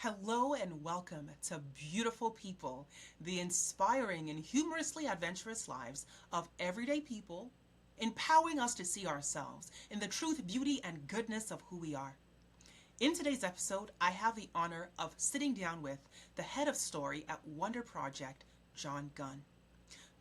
Hello and welcome to Beautiful People, the inspiring and humorously adventurous lives of everyday people, empowering us to see ourselves in the truth, beauty, and goodness of who we are. In today's episode, I have the honor of sitting down with the head of story at Wonder Project, Jon Gunn.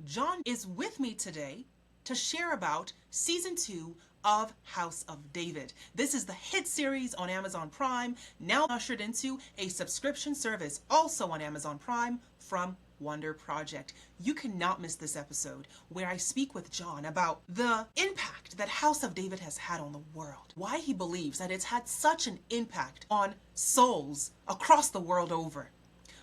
Jon is with me today to share about season 2 of House of David. This is the hit series on Amazon Prime, now ushered into a subscription service also on Amazon Prime from Wonder Project. You cannot miss this episode where I speak with Jon about the impact that House of David has had on the world, why he believes that it's had such an impact on souls across the world over.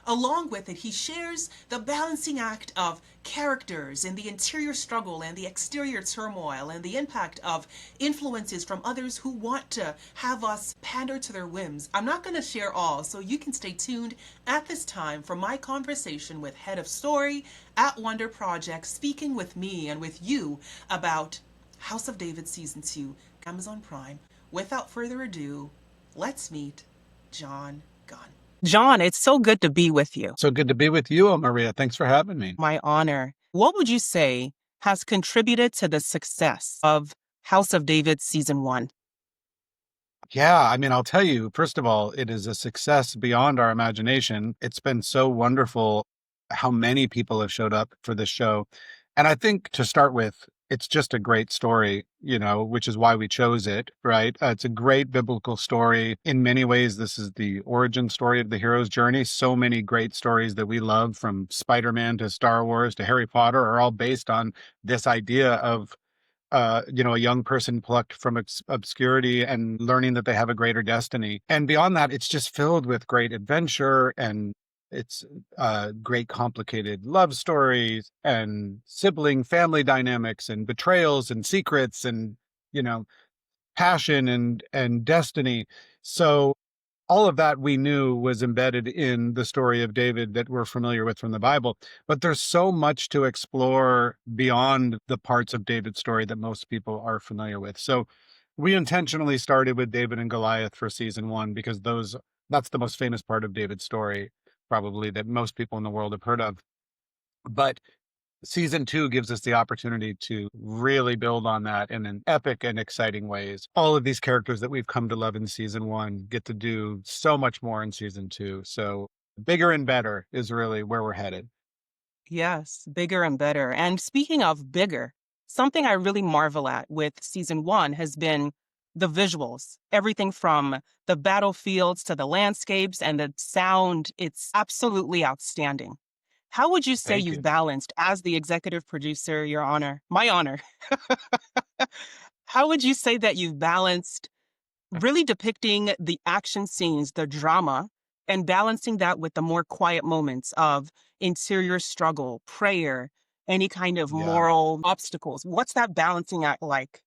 Along with it, he shares the balancing act of characters and the interior struggle and the exterior turmoil and the impact of influences from others who want to have us pander to their whims. I'm not going to share all, so you can stay tuned at this time for my conversation with Head of Story at Wonder Project, speaking with me and with you about House of David Season 2, Amazon Prime. Without further ado, let's meet Jon Gunn. Jon, it's so good to be with you. So good to be with you, O'Maria. Thanks for having me. My honor. What would you say has contributed to the success of House of David Season 1? Yeah, I'll tell you, first of all, it is a success beyond our imagination. It's been so wonderful how many people have showed up for this show. And I think to start with, it's just a great story, which is why we chose it, right? It's a great biblical story. In many ways, this is the origin story of the hero's journey. So many great stories that we love, from Spider-Man to Star Wars to Harry Potter, are all based on this idea of a young person plucked from obscurity and learning that they have a greater destiny. And beyond that, it's just filled with great adventure, and it's great complicated love stories and sibling family dynamics and betrayals and secrets and, passion and destiny. So all of that we knew was embedded in the story of David that we're familiar with from the Bible. But there's so much to explore beyond the parts of David's story that most people are familiar with. So we intentionally started with David and Goliath for season 1 because that's the most famous part of David's story, probably, that most people in the world have heard of. But season 2 gives us the opportunity to really build on that in an epic and exciting ways. All of these characters that we've come to love in season 1 get to do so much more in season 2. So bigger and better is really where we're headed. Yes, bigger and better. And speaking of bigger, something I really marvel at with season 1 has been the visuals. Everything from the battlefields to the landscapes and the sound. It's absolutely outstanding. How would you say Thank you've you. balanced, as the executive producer, your honor, my honor, how would you say that you've balanced really depicting the action scenes, the drama, and balancing that with the more quiet moments of interior struggle, prayer, any kind of Yeah. moral obstacles? What's that balancing act like?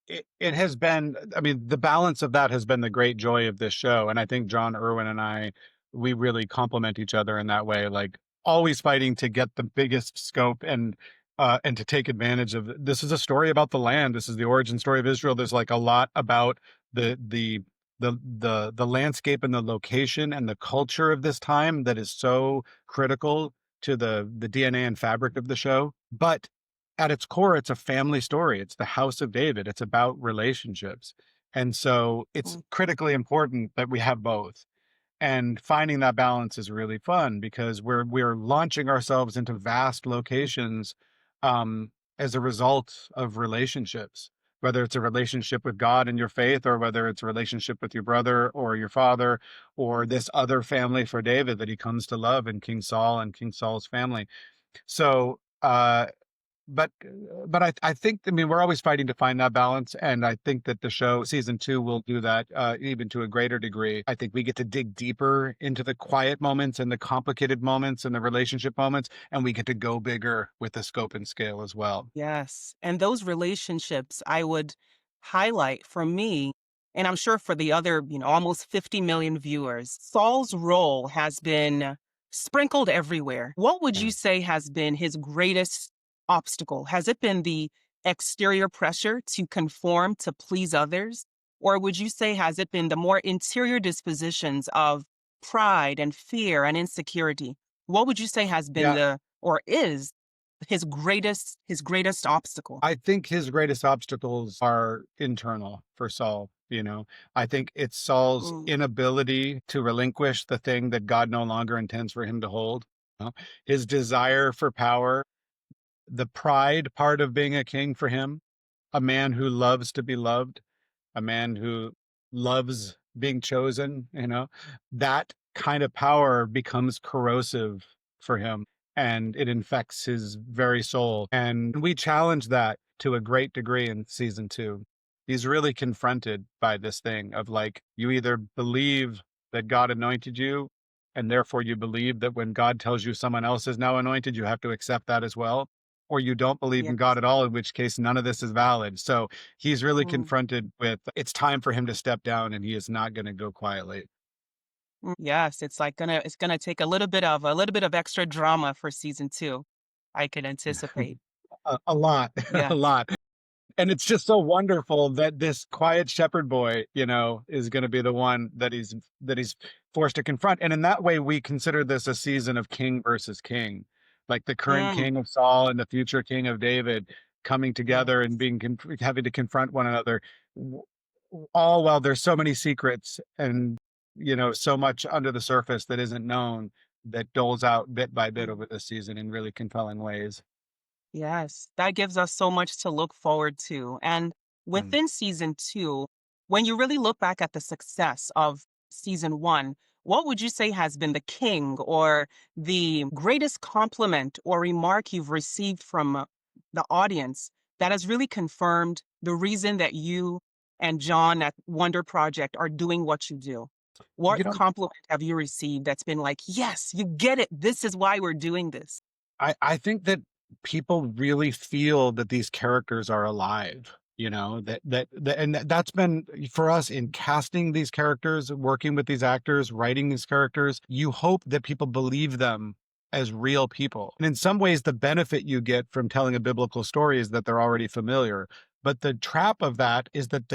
It has been, the balance of that has been the great joy of this show. And I think John Irwin and I, we really complement each other in that way, like always fighting to get the biggest scope and to take advantage of this. Is a story about the land. This is the origin story of Israel. There's like a lot about the landscape and the location and the culture of this time that is so critical to the DNA and fabric of the show. But at its core, it's a family story. It's the House of David. It's about relationships. And so it's Mm. critically important that we have both. And finding that balance is really fun because we're launching ourselves into vast locations as a result of relationships, whether it's a relationship with God and your faith, or whether it's a relationship with your brother or your father, or this other family for David that he comes to love in King Saul and King Saul's family. So, but I think, we're always fighting to find that balance, and I think that the show season 2 will do that even to a greater degree. I think we get to dig deeper into the quiet moments and the complicated moments and the relationship moments, and we get to go bigger with the scope and scale as well. Yes. And those relationships I would highlight for me, and I'm sure for the other, almost 50 million viewers, Saul's role has been sprinkled everywhere. What would you say has been his greatest obstacle? Has it been the exterior pressure to conform to please others? Or would you say, has it been the more interior dispositions of pride and fear and insecurity? What would you say has been Yeah, the, or is his greatest obstacle? I think his greatest obstacles are internal for Saul. I think it's Saul's Mm, inability to relinquish the thing that God no longer intends for him to hold. you know, His desire for power, the pride part of being a king for him, a man who loves to be loved, a man who loves being chosen, that kind of power becomes corrosive for him and it infects his very soul. And we challenge that to a great degree in season two. He's really confronted by this thing of like, you either believe that God anointed you, and therefore you believe that when God tells you someone else is now anointed, you have to accept that as well, or you don't believe in God yes. at all, in which case none of this is valid. So he's really Mm, confronted with it's time for him to step down and he is not going to go quietly. yes, it's gonna take a little bit of extra drama for season two. I can anticipate. A lot, a Yes. lot. And it's just so wonderful that this quiet shepherd boy, is going to be the one that he's forced to confront. And in that way, we consider this a season of king versus king, like the current Mm, king of Saul and the future king of David coming together and yes. being having to confront one another, all while there's so many secrets and so much under the surface that isn't known that doles out bit by bit Mm. over this season in really compelling ways. Yes, that gives us so much to look forward to. And Mm. within season two, when you really look back at the success of season one, what would you say has been the king or the greatest compliment or remark you've received from the audience that has really confirmed the reason that you and John at Wonder Project are doing what you do? You What know, compliment have you received that's been like, yes, you get it. This is why we're doing this? I think that people really feel that these characters are alive, and that's been for us in casting these characters, working with these actors, writing these characters. You hope that people believe them as real people. And in some ways, the benefit you get from telling a biblical story is that they're already familiar. But the trap of that is that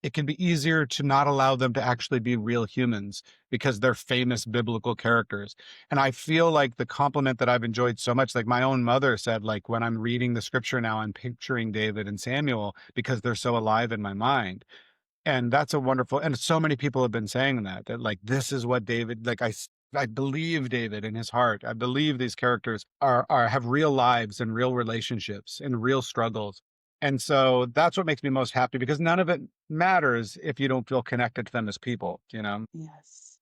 it can be easier to not allow them to actually be real humans because they're famous biblical characters. And I feel like the compliment that I've enjoyed so much, like my own mother said, like when I'm reading the scripture now, I'm picturing David and Samuel because they're so alive in my mind. And that's a wonderful, and so many people have been saying that like, this is what David, like I believe David in his heart. I believe these characters have real lives and real relationships and real struggles. And so that's what makes me most happy because none of it matters if you don't feel connected to them as people. Yes.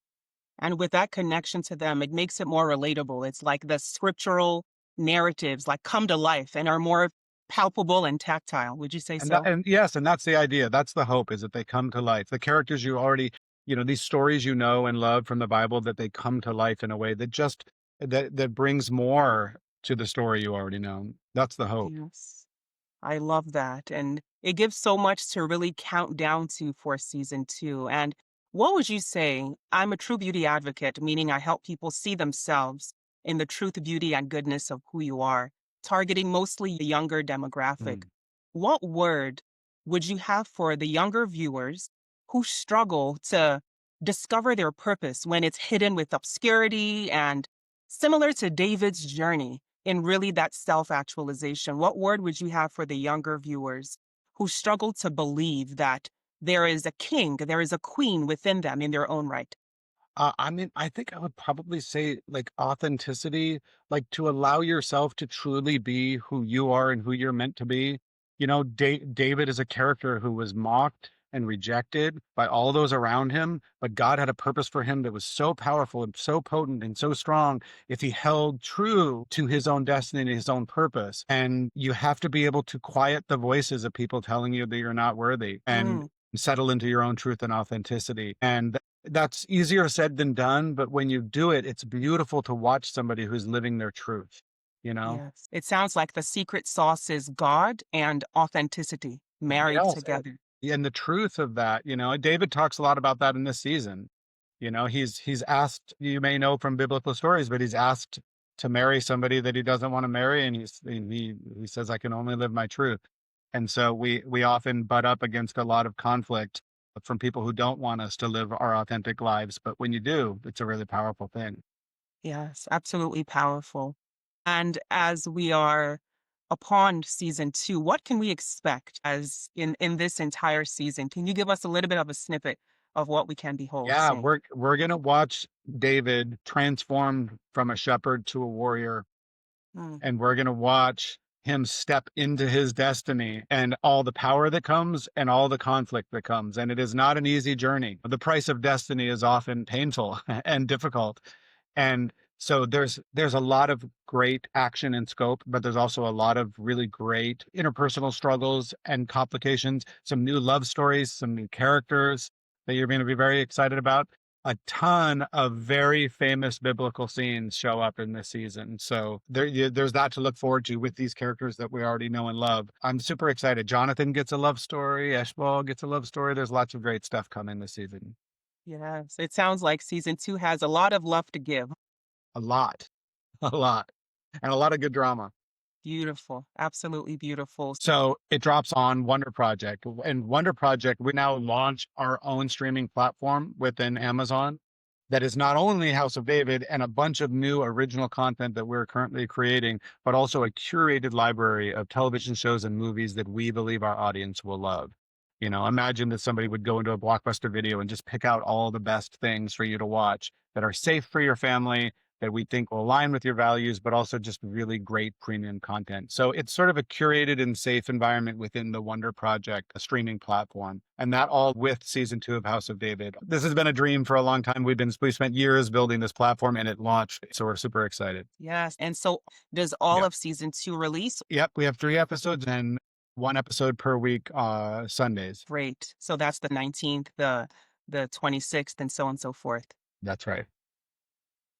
And with that connection to them, it makes it more relatable. It's like the scriptural narratives like come to life and are more palpable and tactile. Would you say so? And yes, and that's the idea. That's the hope is that they come to life. The characters you already, these stories and love from the Bible, that they come to life in a way that just that brings more to the story you already know. That's the hope. Yes. I love that. And it gives so much to really count down to for season two. And what would you say? I'm a true beauty advocate, meaning I help people see themselves in the truth, beauty, and goodness of who you are, targeting mostly the younger demographic. Mm. What word would you have for the younger viewers who struggle to discover their purpose when it's hidden with obscurity and similar to David's journey? In really that self actualization, what word would you have for the younger viewers who struggle to believe that there is a king, there is a queen within them in their own right? I mean, I think I would probably say like authenticity, like to allow yourself to truly be who you are and who you're meant to be. David is a character who was mocked and rejected by all those around him, but God had a purpose for him that was so powerful and so potent and so strong if he held true to his own destiny and his own purpose. And you have to be able to quiet the voices of people telling you that you're not worthy and Mm, settle into your own truth and authenticity. And that's easier said than done, but when you do it, it's beautiful to watch somebody who's living their truth, you know? yes. It sounds like the secret sauce is God and authenticity married Yes. together. And the truth of that, David talks a lot about that in this season. He's asked, you may know from biblical stories, but he's asked to marry somebody that he doesn't want to marry, and he says, I can only live my truth. And so we often butt up against a lot of conflict from people who don't want us to live our authentic lives. But when you do, it's a really powerful thing. Yes, absolutely powerful. And as we are upon season two, what can we expect as in this entire season? Can you give us a little bit of a snippet of what we can behold Yeah, soon? we're gonna watch David transformed from a shepherd to a warrior, Mm, and we're going to watch him step into his destiny and all the power that comes and all the conflict that comes. And it is not an easy journey. The price of destiny is often painful and difficult. And so there's a lot of great action and scope, but there's also a lot of really great interpersonal struggles and complications, some new love stories, some new characters that you're going to be very excited about. A ton of very famous biblical scenes show up in this season. So there's that to look forward to with these characters that we already know and love. I'm super excited. Jonathan gets a love story. Eshbal gets a love story. There's lots of great stuff coming this season. yes, it sounds like season two has a lot of love to give. A lot, a lot, and a lot of good drama. Beautiful, absolutely beautiful. So it drops on Wonder Project. And Wonder Project, we now launch our own streaming platform within Amazon that is not only House of David and a bunch of new original content that we're currently creating, but also a curated library of television shows and movies that we believe our audience will love. You know, imagine that somebody would go into a Blockbuster Video and just pick out all the best things for you to watch that are safe for your family, that we think will align with your values, but also just really great premium content. So it's sort of a curated and safe environment within the Wonder Project, a streaming platform, and that all with season 2 of House of David. This has been a dream for a long time. We spent years building this platform and it launched. So we're super excited. Yes. And so does all Yep. of season two release? Yep. We have 3 episodes and 1 episode per week, Sundays. Great. So that's the 19th, the 26th, and so on and so forth. That's right.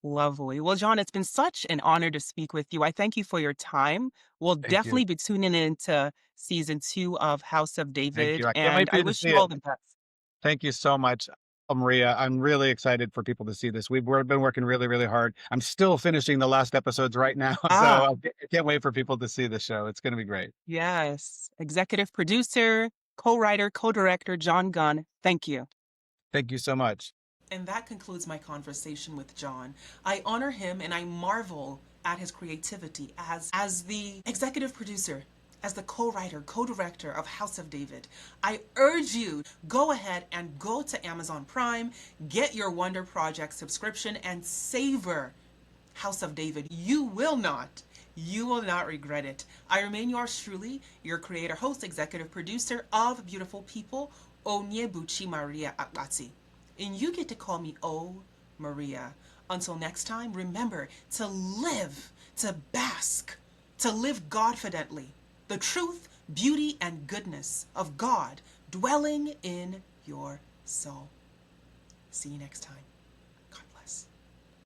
Lovely. Well, John, it's been such an honor to speak with you. I thank you for your time. We'll Thank you. definitely be tuning into season two of House of Thank David, you. I can't and wait for I you to wish see you it. all the best. Thank you so much, Maria. I'm really excited for people to see this. We've been working really, really hard. I'm still finishing the last episodes right now. Ah, So I can't wait for people to see the show. It's going to be great. yes. Executive producer, co-writer, co-director Jon Gunn. Thank you. Thank you so much. And that concludes my conversation with Jon. I honor him and I marvel at his creativity as the executive producer, as the co-writer, co-director of House of David. I urge you, go ahead and go to Amazon Prime, get your Wonder Project subscription and savor House of David. You will not regret it. I remain yours truly, your creator, host, executive producer of Beautiful People, Maria Akpati. And you get to call me O Maria. Until next time, remember to live, to bask, to live Godfidently. The truth, beauty, and goodness of God dwelling in your soul. See you next time.